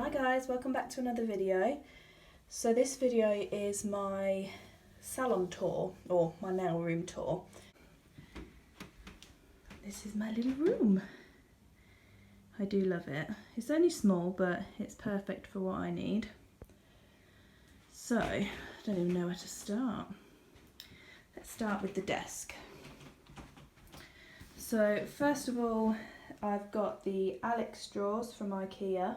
Hi guys, welcome back to another video. So this video is my salon tour, or my nail room tour. This is my little room. I do love it. It's only small, but it's perfect for what I need. So, I don't even know where to start. Let's start with the desk. So first of all, I've got the Alex drawers from IKEA.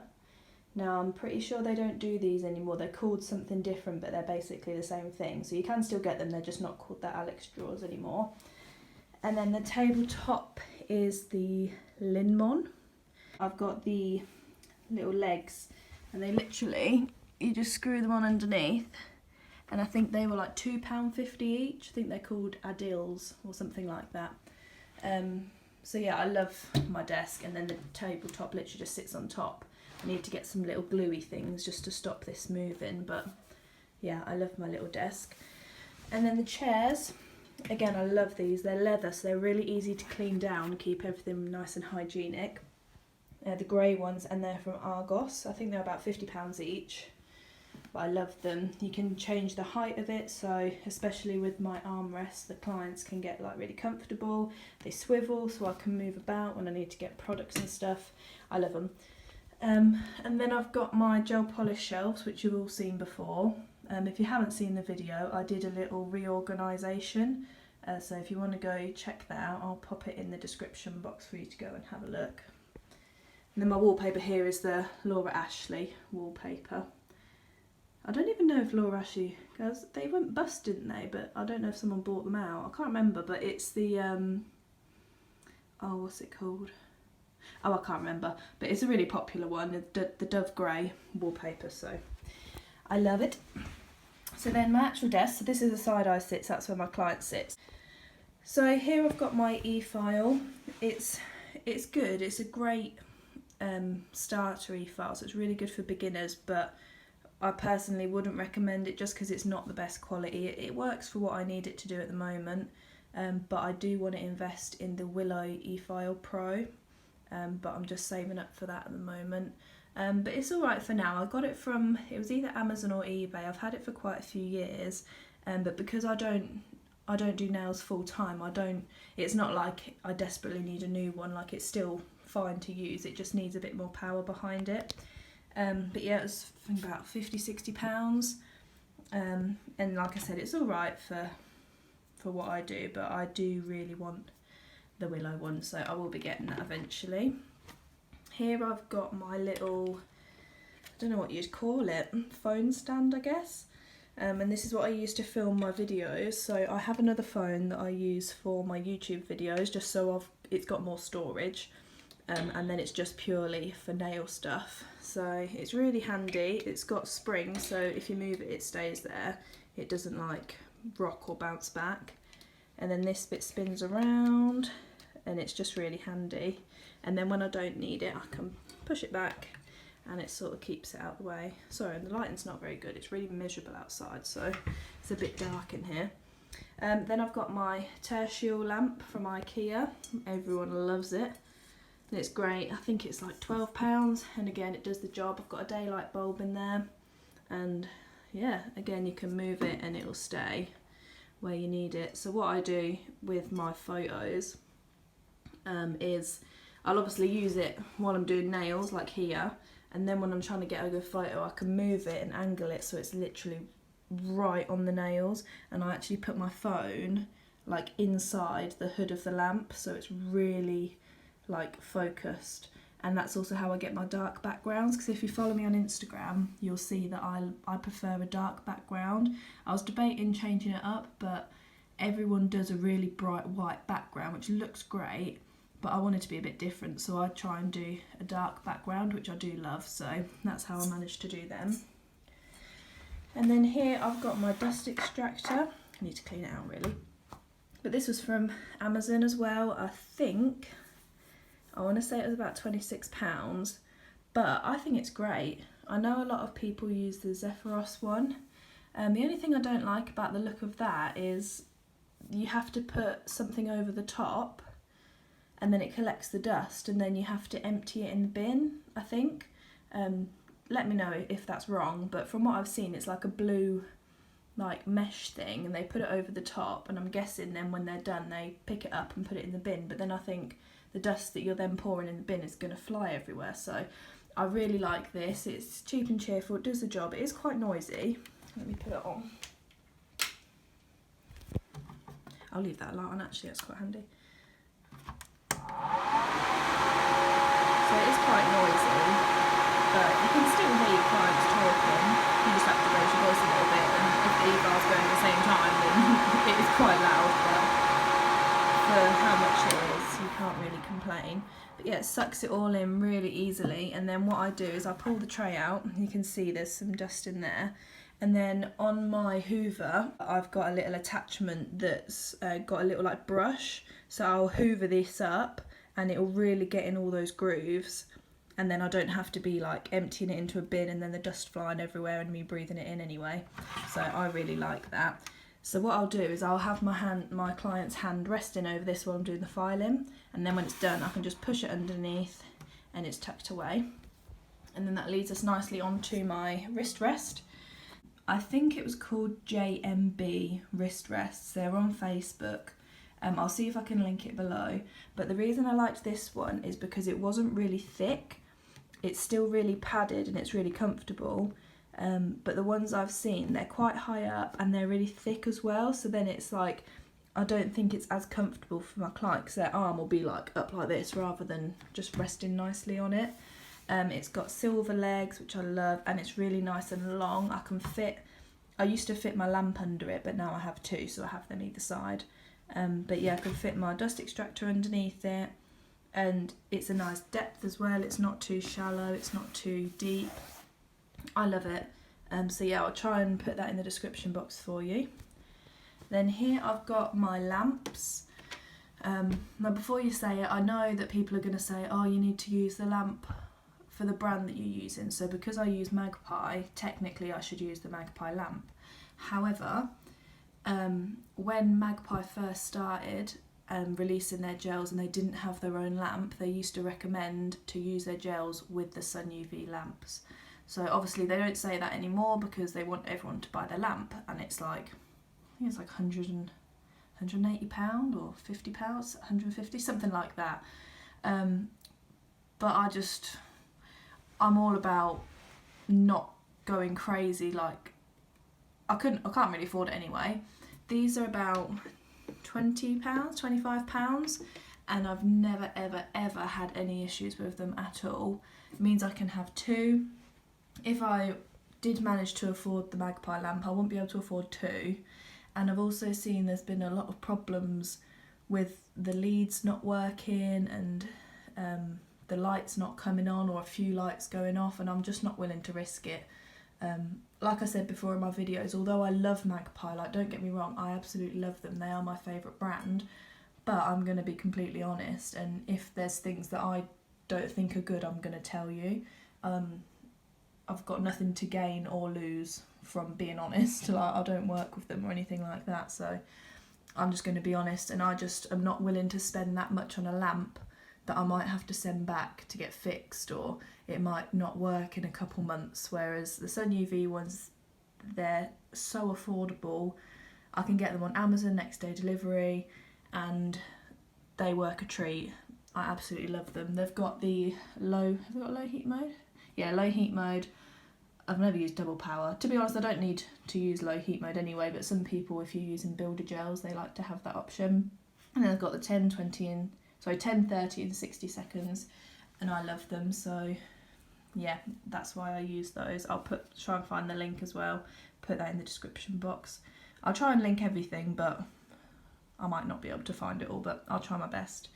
Now I'm pretty sure they don't do these anymore. They're called something different, but they're basically the same thing. So you can still get them, they're just not called the Alex drawers anymore. And then the tabletop is the Linmon. I've got the little legs, and they literally, you just screw them on underneath. And I think they were like £2.50 each. I think they're called Adils or something like that. So yeah, I love my desk, and then the tabletop literally just sits on top. I need to get some little gluey things just to stop this moving, but yeah, I love my little desk. And then the chairs, again, I love these. They're leather, so they're really easy to clean down and keep everything nice and hygienic. The grey ones, and they're from Argos. I think they're about £50 each, but I love them. You can change the height of it, so especially with my armrests, the clients can get like really comfortable. They swivel, so I can move about when I need to get products and stuff. I love them. And then I've got my gel polish shelves, which you've all seen before. If you haven't seen the video, I did a little reorganisation, so if you want to go check that out, I'll pop it in the description box for you to go and have a look. And then my wallpaper here is the Laura Ashley wallpaper. I don't even know if Laura Ashley, because they went bust, didn't they? But I don't know if someone bought them out. I can't remember, but it's the, oh, what's it called? Oh, I can't remember, but it's a really popular one, the Dove Grey wallpaper, so I love it. So then my actual desk, so this is the side I sit, so that's where my client sits. So here I've got my e-file. It's good, it's a great starter e-file, so it's really good for beginners, but I personally wouldn't recommend it just because it's not the best quality. It works for what I need it to do at the moment, but I do want to invest in the Willow e-file Pro. But I'm just saving up for that at the moment. But it's alright for now. I got it from, it was either Amazon or eBay. I've had it for quite a few years, but because I don't do nails full time, it's not like I desperately need a new one. Like, it's still fine to use, it just needs a bit more power behind it. But yeah, it was about £50–60. And like I said, it's alright for what I do, but I do really want the Willow one, so I will be getting that eventually. Here I've got my little, I don't know what you'd call it, phone stand, I guess. And this is what I use to film my videos. So I have another phone that I use for my YouTube videos, just so it's got more storage. And then it's just purely for nail stuff. So it's really handy. It's got springs, so if you move it, it stays there. It doesn't like rock or bounce back. And then this bit spins around, and it's just really handy. And then when I don't need it, I can push it back and it sort of keeps it out of the way. Sorry, and the lighting's not very good. It's really miserable outside, so it's a bit dark in here. Then I've got my tertial lamp from IKEA. Everyone loves it. And it's great. I think it's like £12, and again, it does the job. I've got a daylight bulb in there, and yeah, again, you can move it and it'll stay where you need it. So what I do with my photos is I'll obviously use it while I'm doing nails, like here, and then when I'm trying to get a good photo, I can move it and angle it so it's literally right on the nails, and I actually put my phone like inside the hood of the lamp, so it's really like focused. And that's also how I get my dark backgrounds, because if you follow me on Instagram, you'll see that I prefer a dark background. I was debating changing it up, but everyone does a really bright white background, which looks great, but I wanted to be a bit different, so I try and do a dark background, which I do love, so that's how I managed to do them. And then here I've got my dust extractor. I need to clean it out really. But this was from Amazon as well. I want to say it was about £26, but I think it's great. I know a lot of people use the Zephyros one. The only thing I don't like about the look of that is you have to put something over the top, and then it collects the dust, and then you have to empty it in the bin, I think. let me know if that's wrong, but from what I've seen it's like a blue like mesh thing, and they put it over the top, and I'm guessing then when they're done they pick it up and put it in the bin, but then I think the dust that you're then pouring in the bin is going to fly everywhere. So I really like this. It's cheap and cheerful, it does the job. It is quite noisy. Let me put it on. I'll leave that light on actually, that's quite handy. So it is quite noisy, but you can still hear your clients talking. You just have to raise your voice a little bit, and if the e-bar's going at the same time then it is quite loud, but for how much it is you can't really complain. But yeah, it sucks it all in really easily, and then what I do is I pull the tray out. You can see there's some dust in there, and then on my hoover I've got a little attachment that's got a little like brush, so I'll hoover this up and it'll really get in all those grooves, and then I don't have to be like emptying it into a bin and then the dust flying everywhere and me breathing it in anyway. So I really like that. So what I'll do is I'll have my client's hand resting over this while I'm doing the filing, and then when it's done I can just push it underneath and it's tucked away. And then that leads us nicely onto my wrist rest. I think it was called JMB wrist rests. They're on Facebook. I'll see if I can link it below. But the reason I liked this one is because it wasn't really thick. It's still really padded and it's really comfortable. But the ones I've seen, they're quite high up and they're really thick as well. So then it's like, I don't think it's as comfortable for my client because their arm will be like up like this rather than just resting nicely on it. It's got silver legs, which I love, and it's really nice and long. I used to fit my lamp under it, but now I have two, so I have them either side. But yeah, I can fit my dust extractor underneath it, and it's a nice depth as well. It's not too shallow, it's not too deep. I love it. So yeah, I'll try and put that in the description box for you. Then here I've got my lamps. Now before you say it, I know that people are going to say, oh, you need to use the lamp for the brand that you're using. So because I use Magpie, technically I should use the Magpie lamp. However, when Magpie first started releasing their gels and they didn't have their own lamp, they used to recommend to use their gels with the Sun UV lamps. So obviously they don't say that anymore because they want everyone to buy their lamp, and it's like, I think it's like £180 or £50, 150, something like that. But I'm all about not going crazy. Like I can't really afford it anyway. These are about £20, £25, and I've never ever had any issues with them at all. It means I can have two. If I did manage to afford the Magpie lamp, I wouldn't be able to afford two. And I've also seen there's been a lot of problems with the leads not working and the lights not coming on, or a few lights going off, and I'm just not willing to risk it. Like I said before in my videos, although I love Magpie, like don't get me wrong, I absolutely love them, they are my favourite brand, but I'm going to be completely honest, and if there's things that I don't think are good, I'm going to tell you. I've got nothing to gain or lose from being honest. Like I don't work with them or anything like that, so I'm just going to be honest, and I just am not willing to spend that much on a lamp that I might have to send back to get fixed, or it might not work in a couple months, whereas the Sun UV ones, they're so affordable. I can get them on Amazon next day delivery and they work a treat. I absolutely love them. They've got the low heat mode? Yeah, low heat mode. I've never used double power. To be honest, I don't need to use low heat mode anyway, but some people, if you're using builder gels, they like to have that option. And then I've got the 10, 30 and 60 seconds, and I love them, so yeah, that's why I use those. I'll try and find the link as well, put that in the description box. I'll try and link everything, but I might not be able to find it all, but I'll try my best.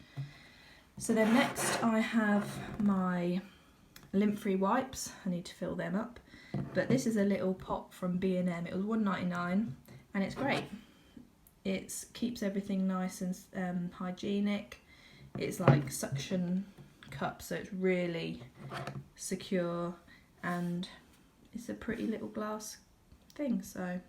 So then next I have my lint-free wipes. I need to fill them up, but this is a little pot from B&M. It was £1.99 and it's great. It keeps everything nice and hygienic. It's like suction cup, so it's really secure, and it's a pretty little glass thing, so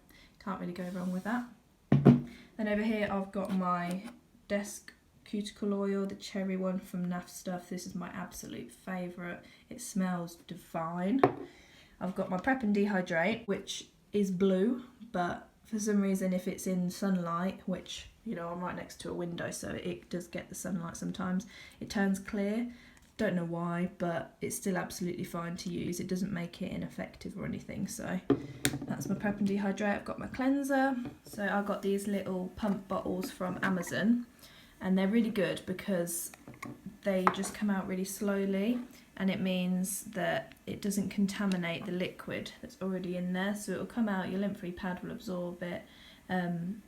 can't really go wrong with that. Then over here I've got my desk cuticle oil, the cherry one from Naff Stuff. This is my absolute favourite. It smells divine. I've got my Prep and Dehydrate, which is blue, but for some reason if it's in sunlight, which, you know, I'm right next to a window, so it does get the sunlight sometimes, it turns clear. Don't know why, but it's still absolutely fine to use. It doesn't make it ineffective or anything, so that's my Prep and Dehydrate. I've got my cleanser. So I got these little pump bottles from Amazon, and they're really good because they just come out really slowly, and it means that it doesn't contaminate the liquid that's already in there. So it'll come out, your lint-free pad will absorb it, and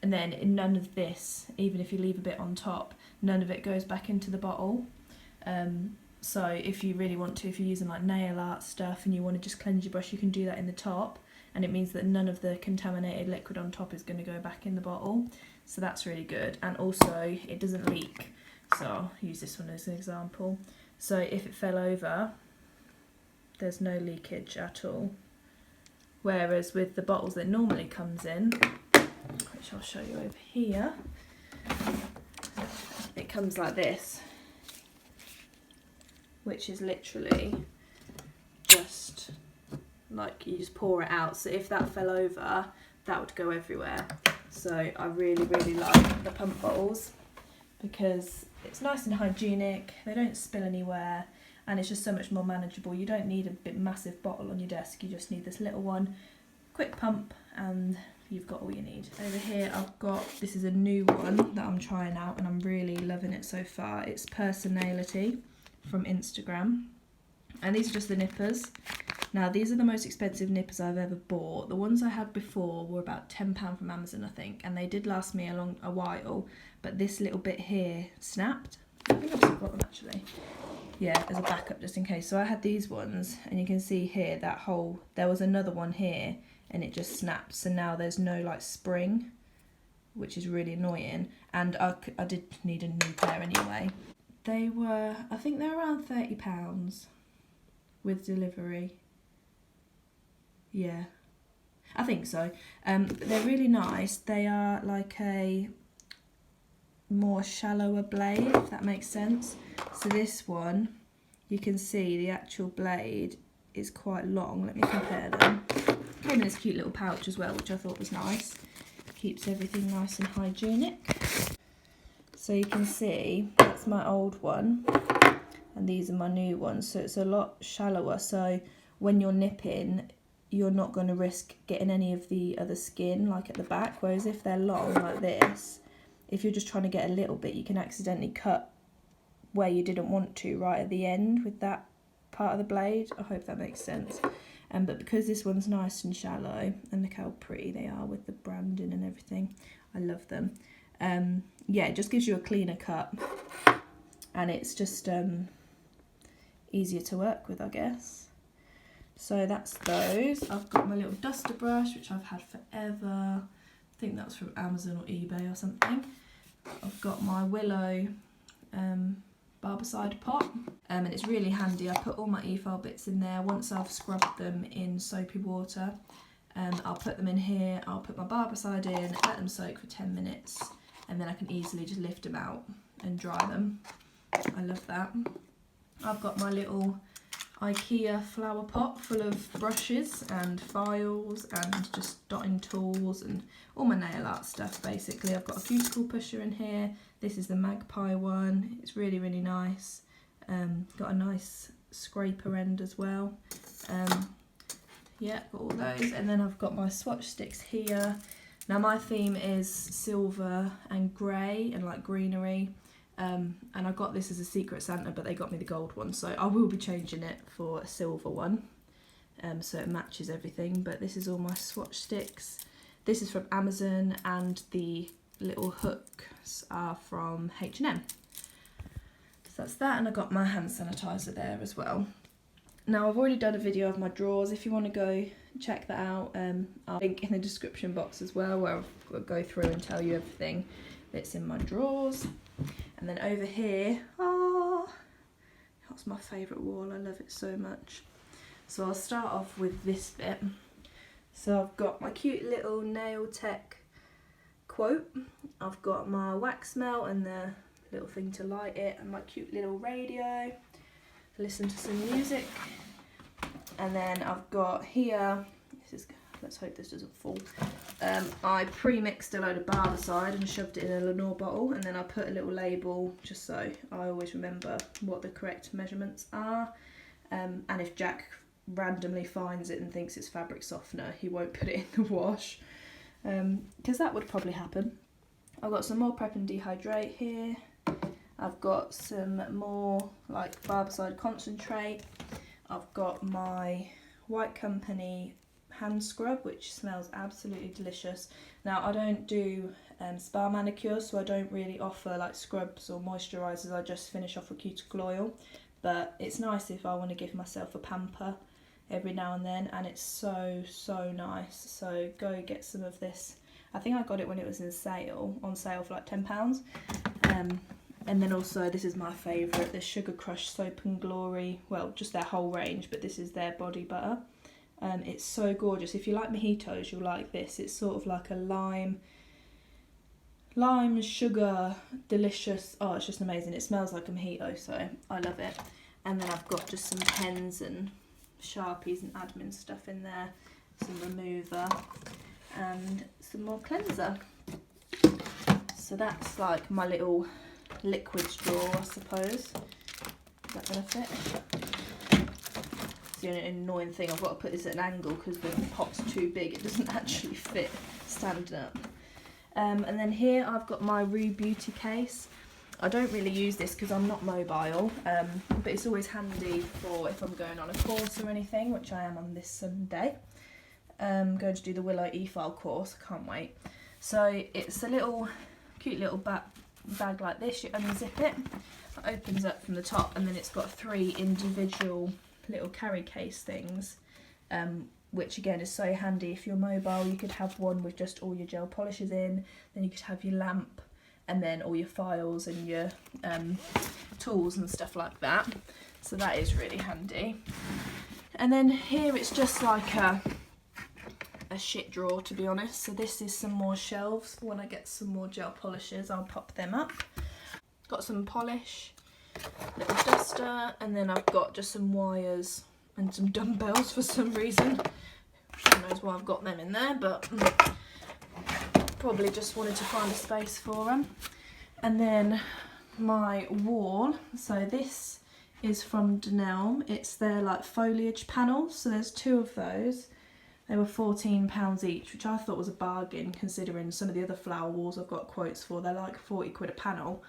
then none of this, even if you leave a bit on top, none of it goes back into the bottle. So if you really want to, if you're using like nail art stuff and you want to just cleanse your brush, you can do that in the top, and it means that none of the contaminated liquid on top is going to go back in the bottle. So that's really good, and also it doesn't leak. So I'll use this one as an example. So if it fell over, there's no leakage at all. Whereas with the bottles that it normally comes in, which I'll show you over here, it comes like this, which is literally just like you just pour it out. So if that fell over, that would go everywhere. So I really, really like the pump bottles because it's nice and hygienic, they don't spill anywhere, and it's just so much more manageable. You don't need a big massive bottle on your desk, you just need this little one, quick pump, and you've got all you need. Over here I've got, this is a new one that I'm trying out and I'm really loving it so far. It's Personality from Instagram, and these are just the nippers. Now these are the most expensive nippers I've ever bought. The ones I had before were about £10 from Amazon, I think, and they did last me a while, but this little bit here snapped. I think I've still got them actually. Yeah, as a backup just in case. So I had these ones, and you can see here that hole, there was another one here and it just snapped, so now there's no like spring, which is really annoying, and I did need a new pair anyway. They were, I think they're around £30 with delivery. Yeah, I think so. They're really nice. They are like a more shallower blade, if that makes sense. So this one, you can see the actual blade is quite long. Let me compare them. Came in this cute little pouch as well, which I thought was nice. Keeps everything nice and hygienic. So you can see that's my old one and these are my new ones, so it's a lot shallower, so when you're nipping you're not going to risk getting any of the other skin like at the back, whereas if they're long like this, if you're just trying to get a little bit, you can accidentally cut where you didn't want to right at the end with that part of the blade. I hope that makes sense. But because this one's nice and shallow, and look how pretty they are with the branding and everything, I love them. Yeah, it just gives you a cleaner cut, and it's just easier to work with, I guess. So that's those. I've got my little duster brush, which I've had forever. I think that was from Amazon or eBay or something. I've got my Willow barbicide pot, and it's really handy. I put all my e-file bits in there. Once I've scrubbed them in soapy water, I'll put them in here, I'll put my barbicide in, let them soak for 10 minutes, and then I can easily just lift them out and dry them. I love that. I've got my little IKEA flower pot full of brushes and files and just dotting tools and all my nail art stuff basically. I've got a cuticle pusher in here. This is the Magpie one. It's really, really nice. Got a nice scraper end as well. Yeah, got all those. And then I've got my swatch sticks here. Now my theme is silver and grey and like greenery. And I got this as a Secret Santa, but they got me the gold one, so I will be changing it for a silver one, so it matches everything. But this is all my swatch sticks. This is from Amazon, and the little hooks are from H&M. So that's that, and I got my hand sanitizer there as well. Now I've already done a video of my drawers. If you want to go check that out, I'll link in the description box as well, where I'll go through and tell you everything that's in my drawers. And then over here, that's my favourite wall, I love it so much. So I'll start off with this bit. So I've got my cute little nail tech quote, I've got my wax melt and the little thing to light it, and my cute little radio, listen to some music. And then I've got here, let's hope this doesn't fall. I pre-mixed a load of barbicide and shoved it in a Lenore bottle, and then I put a little label just so I always remember what the correct measurements are. And if Jack randomly finds it and thinks it's fabric softener, he won't put it in the wash, because that would probably happen. I've got some more Prep and Dehydrate here. I've got some more like barbicide concentrate. I've got my White Company hand scrub, which smells absolutely delicious. Now I don't do spa manicures, so I don't really offer like scrubs or moisturisers. I just finish off with cuticle oil, but it's nice if I want to give myself a pamper every now and then, and it's so nice. So go get some of this. I think I got it when it was on sale for like £10. And then also, this is my favourite, the Sugar Crush Soap and Glory, well, just their whole range, but this is their body butter. It's so gorgeous. If you like mojitos, you'll like this. It's sort of like a lime sugar, delicious. Oh, it's just amazing. It smells like a mojito, so I love it. And then I've got just some pens and Sharpies and admin stuff in there, some remover, and some more cleanser. So that's like my little liquid straw, I suppose. Is that going to fit? It's the only annoying thing. I've got to put this at an angle because the pot's too big. It doesn't actually fit standing up. And then here I've got my Rue Beauty case. I don't really use this because I'm not mobile, but it's always handy for if I'm going on a course or anything, which I am on this Sunday. I'm going to do the Willow e-file course. I can't wait. So it's a little cute little bag like this. You unzip it, it opens up from the top, and then it's got 3 individual little carry case things, which again is so handy if you're mobile. You could have one with just all your gel polishes in, then you could have your lamp, and then all your files and your tools and stuff like that. So that is really handy. And then here it's just like a shit drawer, to be honest. So this is some more shelves. When I get some more gel polishes, I'll pop them up. Got some polish, little duster, and then I've got just some wires and some dumbbells for some reason. Who knows why I've got them in there, but probably just wanted to find a space for them. And then my wall. So this is from Denelm. It's their like foliage panels. So there's 2 of those. They were £14 each, which I thought was a bargain considering some of the other flower walls I've got quotes for. They're like 40 quid a panel.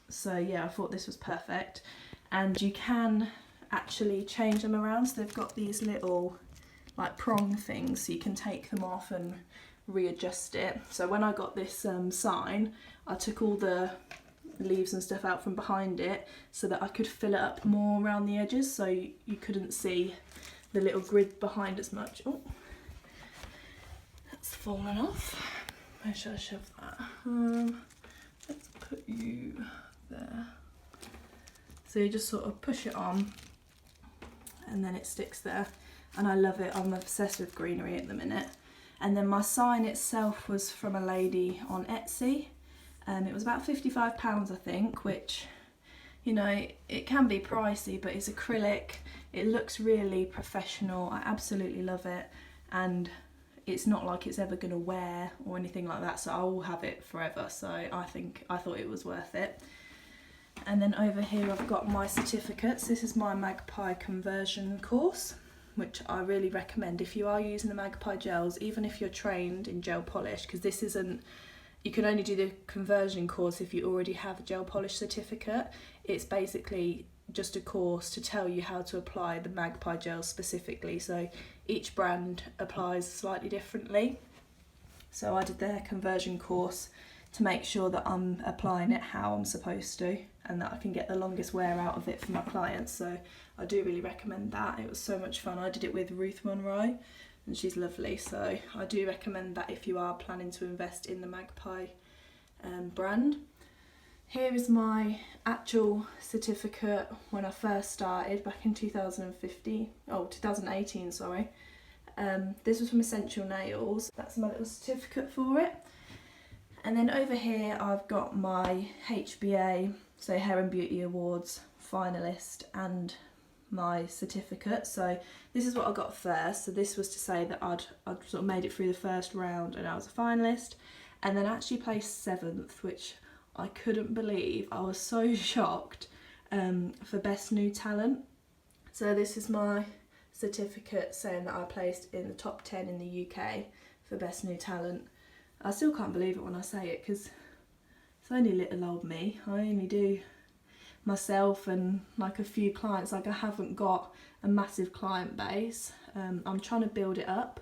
So yeah, I thought this was perfect. And you can actually change them around. So they've got these little like prong things, so you can take them off and readjust it. So when I got this sign, I took all the leaves and stuff out from behind it so that I could fill it up more around the edges, so you couldn't see the little grid behind as much. Oh, that's fallen off. Where should I shove that? Let's put you there. So you just sort of push it on and then it sticks there, and I love it. I'm obsessed with greenery at the minute. And then my sign itself was from a lady on Etsy. It was about £55 I think, which, you know, it can be pricey, but it's acrylic. It looks really professional. I absolutely love it, and it's not like it's ever going to wear or anything like that, so I will have it forever. So I thought it was worth it. And then over here I've got my certificates. This is my Magpie conversion course, which I really recommend if you are using the Magpie gels, even if you're trained in gel polish, because this isn't, you can only do the conversion course if you already have a gel polish certificate. It's basically just a course to tell you how to apply the Magpie gel specifically. So each brand applies slightly differently. So I did their conversion course to make sure that I'm applying it how I'm supposed to, and that I can get the longest wear out of it for my clients. So I do really recommend that. It was so much fun. I did it with Ruth Monroe, and she's lovely. So I do recommend that if you are planning to invest in the Magpie brand. Here is my actual certificate when I first started back in 2018, sorry. This was from Essential Nails. That's my little certificate for it. And then over here I've got my HBA, so Hair and Beauty Awards finalist and my certificate. So this is what I got first. So this was to say that I'd sort of made it through the first round and I was a finalist, and then actually placed 7th, which I couldn't believe. I was so shocked, for Best New Talent. So this is my certificate saying that I placed in the top 10 in the UK for Best New Talent. I still can't believe it when I say it, because it's only little old me. I only do myself and like a few clients. Like, I haven't got a massive client base. I'm trying to build it up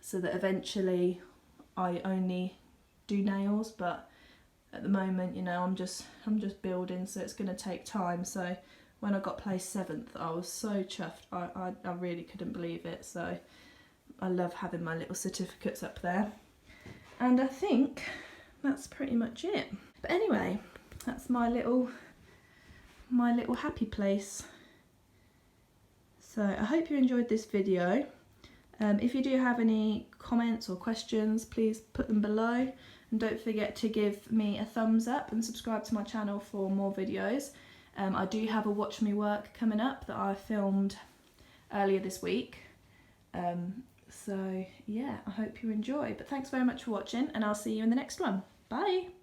so that eventually I only do nails, but at the moment, you know, I'm just building, so it's going to take time. So when I got placed 7th, I was so chuffed. I really couldn't believe it. So I love having my little certificates up there. And I think that's pretty much it. But anyway, that's my little happy place. So I hope you enjoyed this video. If you do have any comments or questions, please put them below. And don't forget to give me a thumbs up and subscribe to my channel for more videos. I do have a Watch Me Work coming up that I filmed earlier this week. So yeah, I hope you enjoy. But thanks very much for watching, and I'll see you in the next one. Bye!